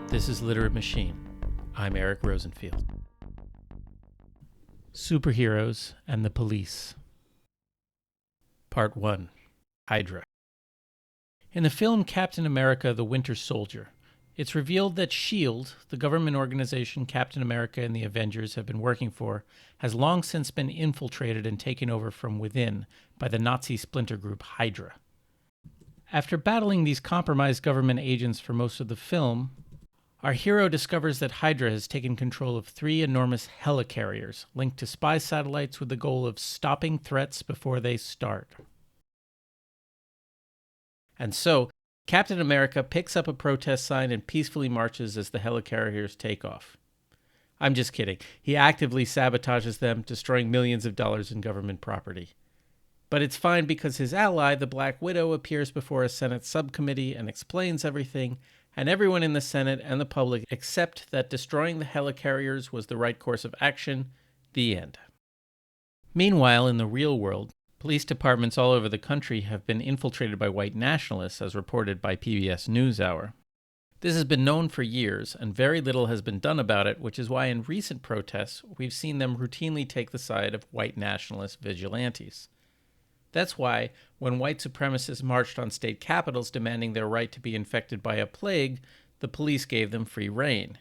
This is Literate Machine. I'm Eric Rosenfield. Superheroes and the Police. Part 1. Hydra. In the film Captain America: The Winter Soldier, it's revealed that S.H.I.E.L.D., the government organization Captain America and the Avengers have been working for, has long since been infiltrated and taken over from within by the Nazi splinter group Hydra. After battling these compromised government agents for most of the film, our hero discovers that Hydra has taken control of 3 enormous helicarriers linked to spy satellites with the goal of stopping threats before they start. And so, Captain America picks up a protest sign and peacefully marches as the helicarriers take off. I'm just kidding. He actively sabotages them, destroying millions of dollars in government property. But it's fine because his ally, the Black Widow, appears before a Senate subcommittee and explains everything, and everyone in the Senate and the public accept that destroying the helicarriers was the right course of action. The end. Meanwhile, in the real world, police departments all over the country have been infiltrated by white nationalists, as reported by PBS NewsHour. This has been known for years, and very little has been done about it, which is why in recent protests, we've seen them routinely take the side of white nationalist vigilantes. That's why, when white supremacists marched on state capitals demanding their right to be infected by a plague, the police gave them free rein.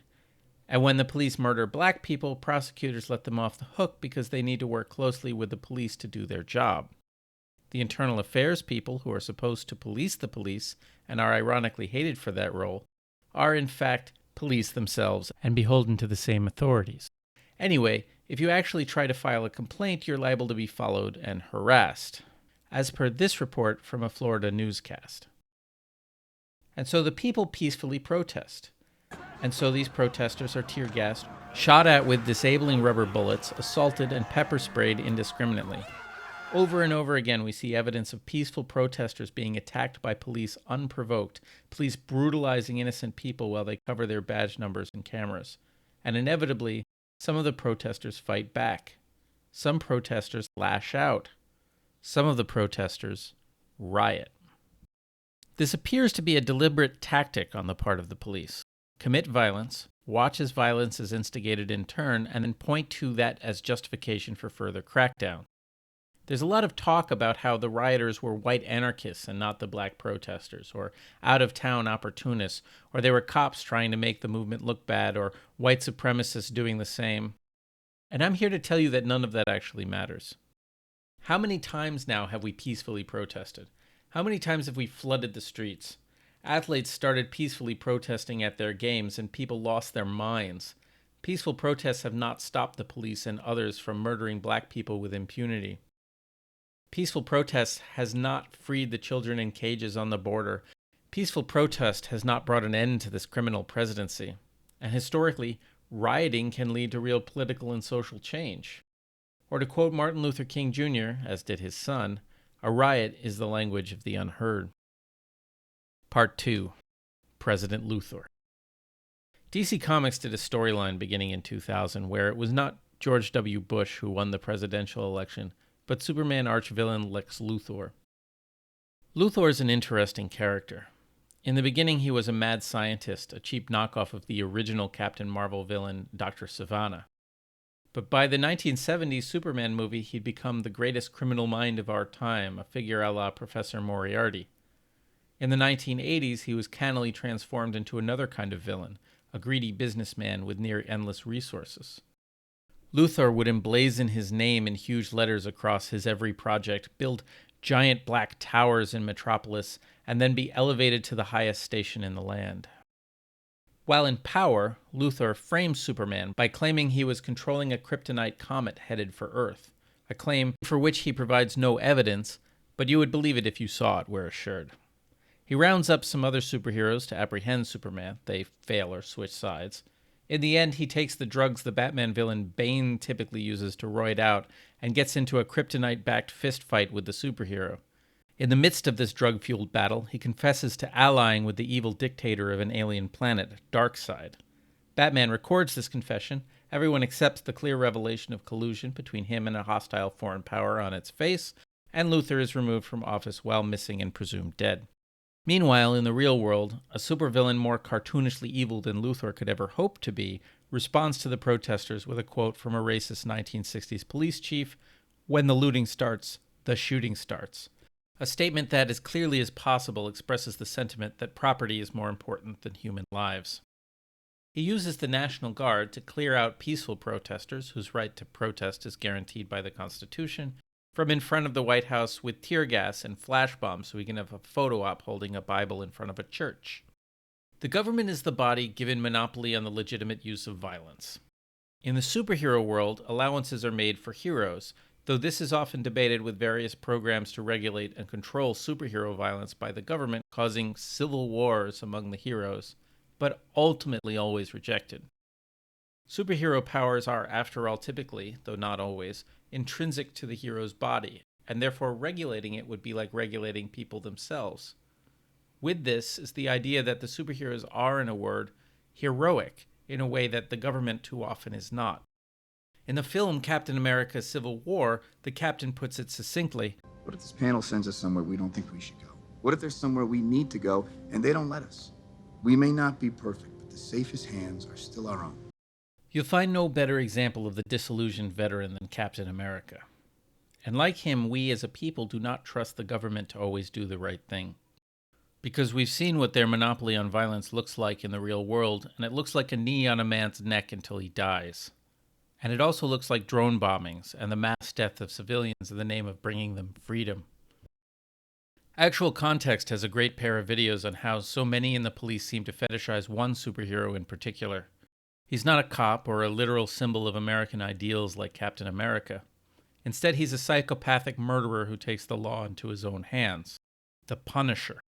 And when the police murder black people, prosecutors let them off the hook because they need to work closely with the police to do their job. The internal affairs people, who are supposed to police the police and are ironically hated for that role, are in fact police themselves and beholden to the same authorities. Anyway, if you actually try to file a complaint, you're liable to be followed and harassed, as per this report from a Florida newscast. And so the people peacefully protest. And so these protesters are tear-gassed, shot at with disabling rubber bullets, assaulted and pepper-sprayed indiscriminately. Over and over again, we see evidence of peaceful protesters being attacked by police unprovoked, police brutalizing innocent people while they cover their badge numbers and cameras. And inevitably, some of the protesters fight back. Some protesters lash out. Some of the protesters riot. This appears to be a deliberate tactic on the part of the police. Commit violence, watch as violence is instigated in turn, and then point to that as justification for further crackdown. There's a lot of talk about how the rioters were white anarchists and not the black protesters, or out-of-town opportunists, or they were cops trying to make the movement look bad, or white supremacists doing the same. And I'm here to tell you that none of that actually matters. How many times now have we peacefully protested? How many times have we flooded the streets? Athletes started peacefully protesting at their games and people lost their minds. Peaceful protests have not stopped the police and others from murdering black people with impunity. Peaceful protest has not freed the children in cages on the border. Peaceful protest has not brought an end to this criminal presidency. And historically, rioting can lead to real political and social change. Or to quote Martin Luther King Jr., as did his son, a riot is the language of the unheard. Part 2. President Luthor. DC Comics did a storyline beginning in 2000 where it was not George W. Bush who won the presidential election, but Superman arch-villain Lex Luthor. Luthor is an interesting character. In the beginning, he was a mad scientist, a cheap knockoff of the original Captain Marvel villain, Dr. Sivana. But by the 1970s Superman movie, he'd become the greatest criminal mind of our time, a figure a la Professor Moriarty. In the 1980s, he was cannily transformed into another kind of villain, a greedy businessman with near-endless resources. Luthor would emblazon his name in huge letters across his every project, build giant black towers in Metropolis, and then be elevated to the highest station in the land. While in power, Luthor framed Superman by claiming he was controlling a kryptonite comet headed for Earth, a claim for which he provides no evidence, but you would believe it if you saw it, we're assured. He rounds up some other superheroes to apprehend Superman. They fail or switch sides. In the end, he takes the drugs the Batman villain Bane typically uses to roid out and gets into a kryptonite-backed fistfight with the superhero. In the midst of this drug-fueled battle, he confesses to allying with the evil dictator of an alien planet, Darkseid. Batman records this confession. Everyone accepts the clear revelation of collusion between him and a hostile foreign power on its face, and Luthor is removed from office while missing and presumed dead. Meanwhile, in the real world, a supervillain more cartoonishly evil than Luthor could ever hope to be responds to the protesters with a quote from a racist 1960s police chief, "When the looting starts, the shooting starts." A statement that, as clearly as possible, expresses the sentiment that property is more important than human lives. He uses the National Guard to clear out peaceful protesters, whose right to protest is guaranteed by the Constitution, from in front of the White House with tear gas and flash bombs so he can have a photo op holding a Bible in front of a church. The government is the body given monopoly on the legitimate use of violence. In the superhero world, allowances are made for heroes, though this is often debated with various programs to regulate and control superhero violence by the government, causing civil wars among the heroes, but ultimately always rejected. Superhero powers are, after all, typically, though not always, intrinsic to the hero's body, and therefore regulating it would be like regulating people themselves. With this is the idea that the superheroes are, in a word, heroic, in a way that the government too often is not. In the film Captain America: Civil War, the captain puts it succinctly, "What if this panel sends us somewhere we don't think we should go? What if there's somewhere we need to go and they don't let us? We may not be perfect, but the safest hands are still our own." You'll find no better example of the disillusioned veteran than Captain America. And like him, we as a people do not trust the government to always do the right thing. Because we've seen what their monopoly on violence looks like in the real world, and it looks like a knee on a man's neck until he dies. And it also looks like drone bombings and the mass death of civilians in the name of bringing them freedom. Actual Context has a great pair of videos on how so many in the police seem to fetishize one superhero in particular. He's not a cop or a literal symbol of American ideals like Captain America. Instead, he's a psychopathic murderer who takes the law into his own hands. The Punisher.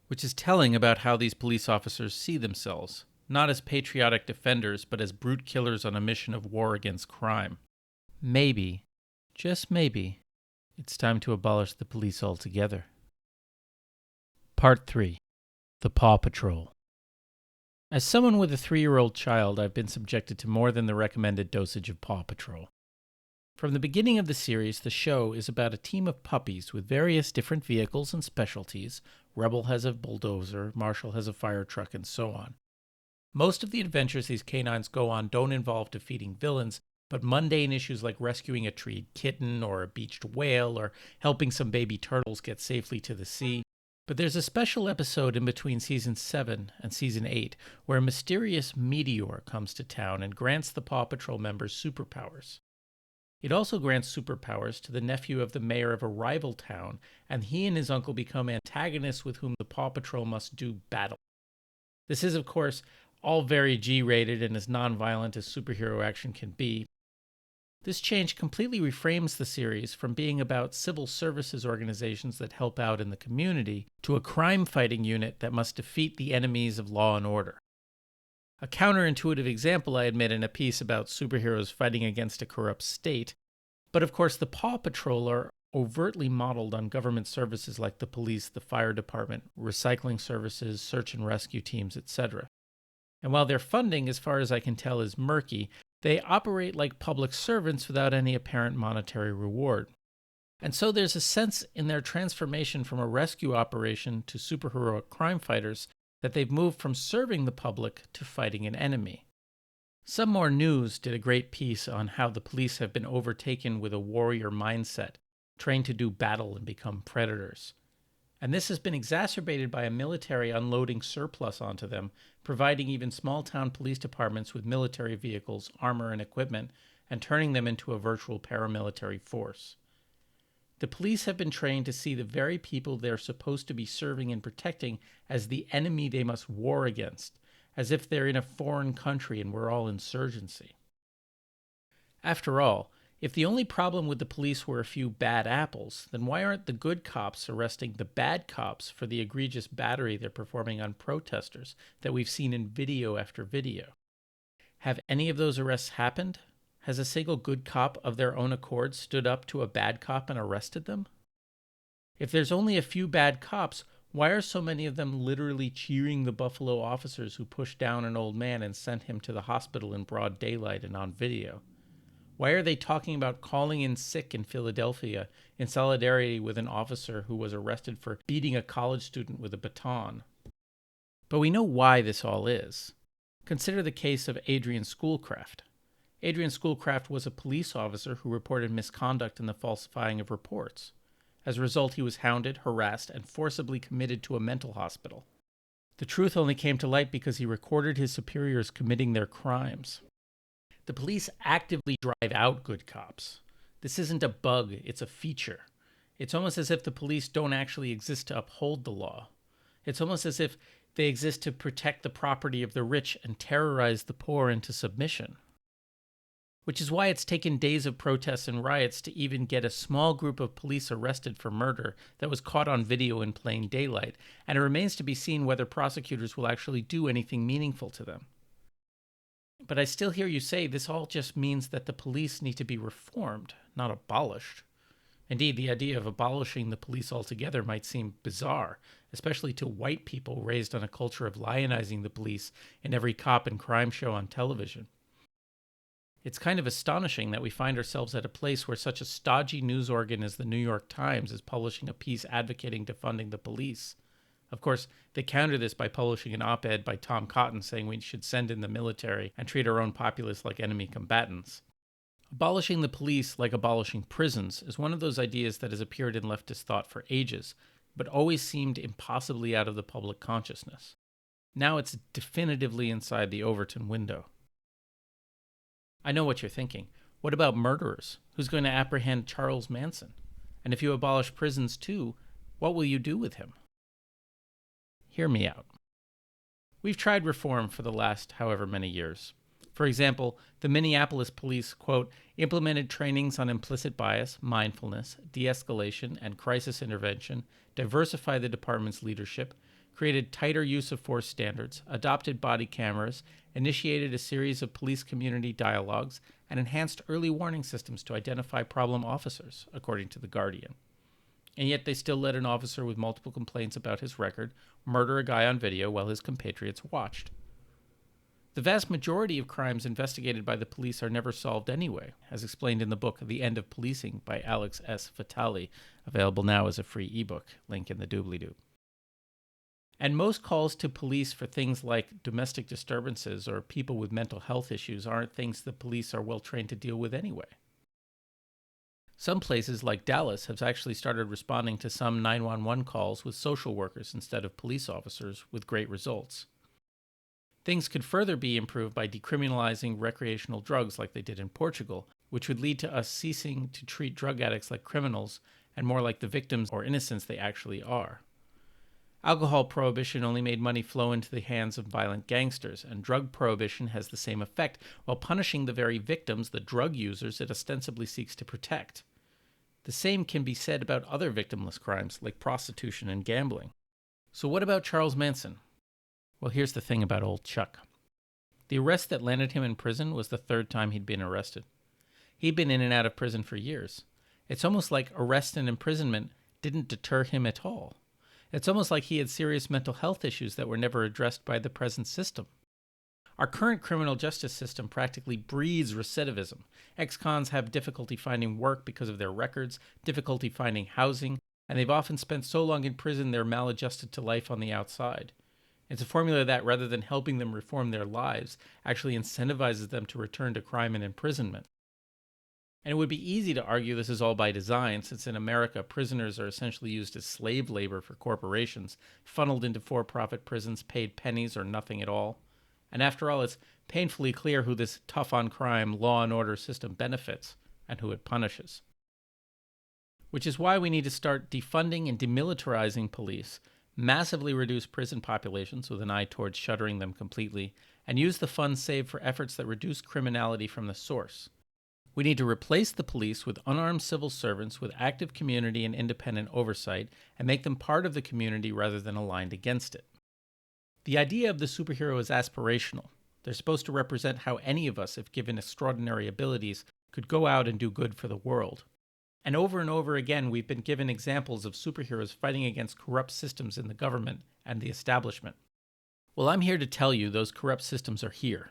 Which is telling about how these police officers see themselves, not as patriotic defenders, but as brute killers on a mission of war against crime. Maybe, just maybe, it's time to abolish the police altogether. Part 3. The Paw Patrol. As someone with a 3-year-old child, I've been subjected to more than the recommended dosage of Paw Patrol. From the beginning of the series, the show is about a team of puppies with various different vehicles and specialties. Rebel has a bulldozer, Marshall has a fire truck, and so on. Most of the adventures these canines go on don't involve defeating villains, but mundane issues like rescuing a treed kitten or a beached whale or helping some baby turtles get safely to the sea. But there's a special episode in between Season 7 and Season 8 where a mysterious meteor comes to town and grants the Paw Patrol members superpowers. It also grants superpowers to the nephew of the mayor of a rival town, and he and his uncle become antagonists with whom the Paw Patrol must do battle. This is, of course, all very G-rated and as non-violent as superhero action can be. This change completely reframes the series from being about civil services organizations that help out in the community to a crime-fighting unit that must defeat the enemies of law and order. A counterintuitive example, I admit, in a piece about superheroes fighting against a corrupt state, but of course the Paw Patrol are overtly modeled on government services like the police, the fire department, recycling services, search and rescue teams, etc. And while their funding, as far as I can tell, is murky, they operate like public servants without any apparent monetary reward. And so there's a sense in their transformation from a rescue operation to superheroic crime fighters that they've moved from serving the public to fighting an enemy. Some More News did a great piece on how the police have been overtaken with a warrior mindset, trained to do battle and become predators. And this has been exacerbated by a military unloading surplus onto them, providing even small-town police departments with military vehicles, armor, and equipment, and turning them into a virtual paramilitary force. The police have been trained to see the very people they're supposed to be serving and protecting as the enemy they must war against, as if they're in a foreign country and we're all insurgency. After all, if the only problem with the police were a few bad apples, then why aren't the good cops arresting the bad cops for the egregious battery they're performing on protesters that we've seen in video after video? Have any of those arrests happened? Has a single good cop of their own accord stood up to a bad cop and arrested them? If there's only a few bad cops, why are so many of them literally cheering the Buffalo officers who pushed down an old man and sent him to the hospital in broad daylight and on video? Why are they talking about calling in sick in Philadelphia in solidarity with an officer who was arrested for beating a college student with a baton? But we know why this all is. Consider the case of Adrian Schoolcraft. Adrian Schoolcraft was a police officer who reported misconduct in the falsifying of reports. As a result, he was hounded, harassed, and forcibly committed to a mental hospital. The truth only came to light because he recorded his superiors committing their crimes. The police actively drive out good cops. This isn't a bug, it's a feature. It's almost as if the police don't actually exist to uphold the law. It's almost as if they exist to protect the property of the rich and terrorize the poor into submission. Which is why it's taken days of protests and riots to even get a small group of police arrested for murder that was caught on video in plain daylight, and it remains to be seen whether prosecutors will actually do anything meaningful to them. But I still hear you say this all just means that the police need to be reformed, not abolished. Indeed, the idea of abolishing the police altogether might seem bizarre, especially to white people raised on a culture of lionizing the police in every cop and crime show on television. It's kind of astonishing that we find ourselves at a place where such a stodgy news organ as the New York Times is publishing a piece advocating defunding the police. Of course, they counter this by publishing an op-ed by Tom Cotton saying we should send in the military and treat our own populace like enemy combatants. Abolishing the police, like abolishing prisons, is one of those ideas that has appeared in leftist thought for ages, but always seemed impossibly out of the public consciousness. Now it's definitively inside the Overton window. I know what you're thinking. What about murderers? Who's going to apprehend Charles Manson? And if you abolish prisons too, what will you do with him? Hear me out. We've tried reform for the last however many years. For example, the Minneapolis police, quote, implemented trainings on implicit bias, mindfulness, de-escalation, and crisis intervention, diversified the department's leadership, created tighter use of force standards, adopted body cameras, initiated a series of police community dialogues, and enhanced early warning systems to identify problem officers, according to The Guardian. And yet they still let an officer with multiple complaints about his record murder a guy on video while his compatriots watched. The vast majority of crimes investigated by the police are never solved anyway, as explained in the book The End of Policing by Alex S. Vitale, available now as a free ebook, link in the doobly-doo. And most calls to police for things like domestic disturbances or people with mental health issues aren't things the police are well trained to deal with anyway. Some places like Dallas have actually started responding to some 911 calls with social workers instead of police officers, with great results. Things could further be improved by decriminalizing recreational drugs like they did in Portugal, which would lead to us ceasing to treat drug addicts like criminals and more like the victims or innocents they actually are. Alcohol prohibition only made money flow into the hands of violent gangsters, and drug prohibition has the same effect while punishing the very victims, the drug users, it ostensibly seeks to protect. The same can be said about other victimless crimes like prostitution and gambling. So what about Charles Manson? Well, here's the thing about old Chuck. The arrest that landed him in prison was the third time he'd been arrested. He'd been in and out of prison for years. It's almost like arrest and imprisonment didn't deter him at all. It's almost like he had serious mental health issues that were never addressed by the present system. Our current criminal justice system practically breeds recidivism. Ex-cons have difficulty finding work because of their records, difficulty finding housing, and they've often spent so long in prison they're maladjusted to life on the outside. It's a formula that, rather than helping them reform their lives, actually incentivizes them to return to crime and imprisonment. And it would be easy to argue this is all by design, since in America, prisoners are essentially used as slave labor for corporations, funneled into for-profit prisons, paid pennies or nothing at all. And after all, it's painfully clear who this tough-on-crime, law and order system benefits, and who it punishes. Which is why we need to start defunding and demilitarizing police, massively reduce prison populations with an eye towards shuttering them completely, and use the funds saved for efforts that reduce criminality from the source. We need to replace the police with unarmed civil servants with active community and independent oversight, and make them part of the community rather than aligned against it. The idea of the superhero is aspirational. They're supposed to represent how any of us, if given extraordinary abilities, could go out and do good for the world. And over again, we've been given examples of superheroes fighting against corrupt systems in the government and the establishment. Well, I'm here to tell you those corrupt systems are here.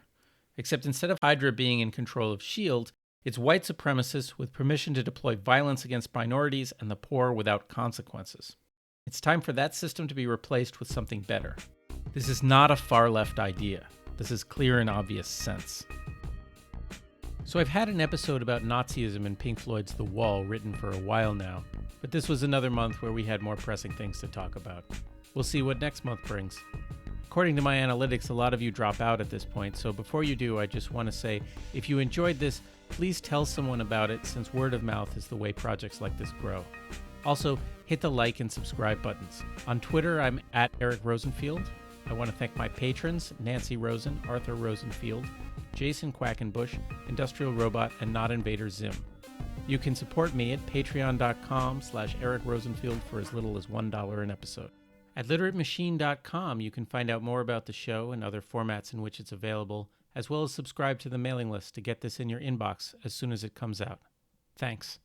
Except instead of Hydra being in control of S.H.I.E.L.D., It's white supremacists with permission to deploy violence against minorities and the poor without consequences. It's time for that system to be replaced with something better. This is not a far-left idea. This is clear and obvious sense. So I've had an episode about Nazism in Pink Floyd's The Wall written for a while now, but this was another month where we had more pressing things to talk about. We'll see what next month brings. According to my analytics, a lot of you drop out at this point, so before you do, I just want to say, if you enjoyed this, please tell someone about it, since word of mouth is the way projects like this grow. Also, hit the like and subscribe buttons. On Twitter, I'm at Eric Rosenfield. I want to thank my patrons, Nancy Rosen, Arthur Rosenfield, Jason Quackenbush, Industrial Robot, and Not Invader Zim. You can support me at patreon.com/Eric Rosenfield for as little as $1 an episode. At literatemachine.com, you can find out more about the show and other formats in which it's available, as well as subscribe to the mailing list to get this in your inbox as soon as it comes out. Thanks.